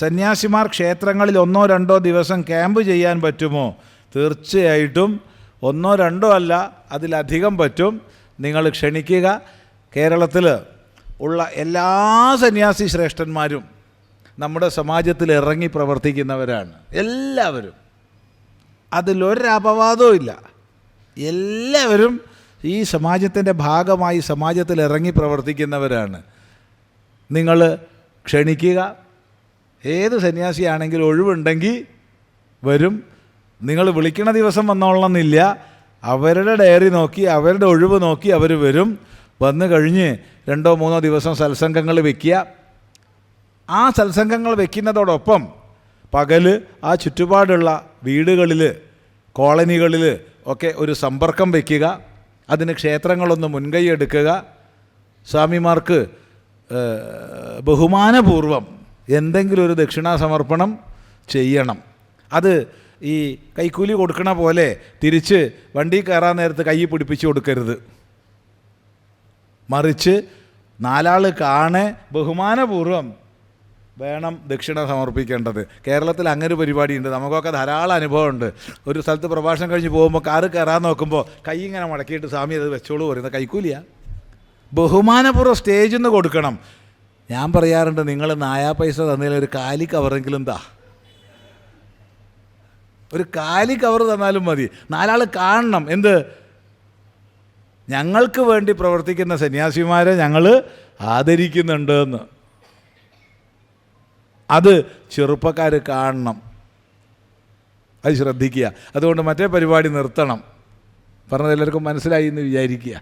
സന്യാസിമാർ ക്ഷേത്രങ്ങളിൽ 1-2 ദിവസം ക്യാമ്പ് ചെയ്യാൻ പറ്റുമോ? തീർച്ചയായിട്ടും 1-2 അല്ല, അതിലധികം പറ്റും. നിങ്ങൾ ക്ഷണിക്കുക. കേരളത്തിൽ ഉള്ള എല്ലാ സന്യാസി ശ്രേഷ്ഠന്മാരും നമ്മുടെ സമാജത്തിൽ ഇറങ്ങി പ്രവർത്തിക്കുന്നവരാണ്. എല്ലാവരും, അതിലൊരപവാദവും ഇല്ല. എല്ലാവരും ഈ സമാജത്തിൻ്റെ ഭാഗമായി സമാജത്തിൽ ഇറങ്ങി പ്രവർത്തിക്കുന്നവരാണ്. നിങ്ങൾ ക്ഷണിക്കുക. ഏത് സന്യാസിയാണെങ്കിലും ഒഴിവുണ്ടെങ്കിൽ വരും. നിങ്ങൾ വിളിക്കണ ദിവസം വന്നോളണമെന്നില്ല. അവരുടെ ഡയറി നോക്കി, അവരുടെ ഒഴിവ് നോക്കി അവർ വരും. വന്നു കഴിഞ്ഞ് 2-3 ദിവസം സത്സംഗങ്ങൾ വയ്ക്കുക. ആ സത്സംഗങ്ങൾ വയ്ക്കുന്നതോടൊപ്പം പകൽ ആ ചുറ്റുപാടുള്ള വീടുകളിൽ, കോളനികളിൽ ഒക്കെ ഒരു സമ്പർക്കം വയ്ക്കുക. അതിന് ക്ഷേത്രങ്ങളൊന്ന് മുൻകൈ എടുക്കുക. സ്വാമിമാർക്ക് ബഹുമാനപൂർവം എന്തെങ്കിലും ഒരു ദക്ഷിണാസമർപ്പണം ചെയ്യണം. അത് ഈ കൈക്കൂലി കൊടുക്കണ പോലെ തിരിച്ച് വണ്ടി കയറാൻ നേരത്ത് കൈ പിടിപ്പിച്ച് കൊടുക്കരുത്. മറിച്ച് 4 ആൾ കാണെ ബഹുമാനപൂർവം വേണം ദക്ഷിണ സമർപ്പിക്കേണ്ടത്. കേരളത്തിൽ അങ്ങനെ ഒരു പരിപാടിയുണ്ട്. നമുക്കൊക്കെ ധാരാളം അനുഭവമുണ്ട്. ഒരു സ്ഥലത്ത് പ്രഭാഷണം കഴിഞ്ഞ് പോകുമ്പോൾ കാറ് കയറാൻ നോക്കുമ്പോൾ കൈ ഇങ്ങനെ മടക്കിയിട്ട് സ്വാമി അത് വെച്ചോളൂ പറയുന്നത് കൈക്കൂലിയാണ്. ബഹുമാനപൂർവ്വം സ്റ്റേജിൽ നിന്ന് കൊടുക്കണം. ഞാൻ പറയാറുണ്ട്, നിങ്ങൾ 4 പൈസ തന്നതിൽ ഒരു കാലി കവറെങ്കിലും താ. ഒരു കാലി കവർ തന്നാലും മതി. 4 ആൾ കാണണം. എന്ത്? ഞങ്ങൾക്ക് വേണ്ടി പ്രവർത്തിക്കുന്ന സന്യാസിമാരെ ഞങ്ങൾ ആദരിക്കുന്നുണ്ട് എന്ന്. അത് ചെറുപ്പക്കാർ കാണണം. അത് ശ്രദ്ധിക്കുക. അതുകൊണ്ട് മറ്റേ പരിപാടി നിർത്തണം. പറഞ്ഞത് എല്ലാവർക്കും മനസ്സിലായി എന്ന് വിചാരിക്കുക.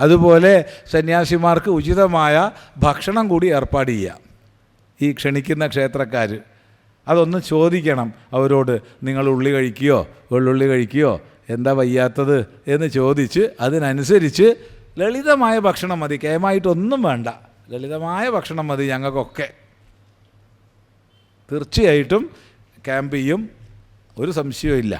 അതുപോലെ സന്യാസിമാർക്ക് ഉചിതമായ ഭക്ഷണം കൂടി ഏർപ്പാട് ചെയ്യാം. ഈ ക്ഷണിക്കുന്ന ക്ഷേത്രക്കാർ അതൊന്ന് ചോദിക്കണം അവരോട്. നിങ്ങൾ ഉള്ളി കഴിക്കുകയോ വെള്ളുള്ളി കഴിക്കുകയോ, എന്താ വയ്യാത്തത് എന്ന് ചോദിച്ച് അതിനനുസരിച്ച് ലളിതമായ ഭക്ഷണം മതി. കേമായിട്ടൊന്നും വേണ്ട, ലളിതമായ ഭക്ഷണം മതി ഞങ്ങൾക്കൊക്കെ. തീർച്ചയായിട്ടും ക്യാമ്പ് ചെയ്യും, ഒരു സംശയവും ഇല്ല.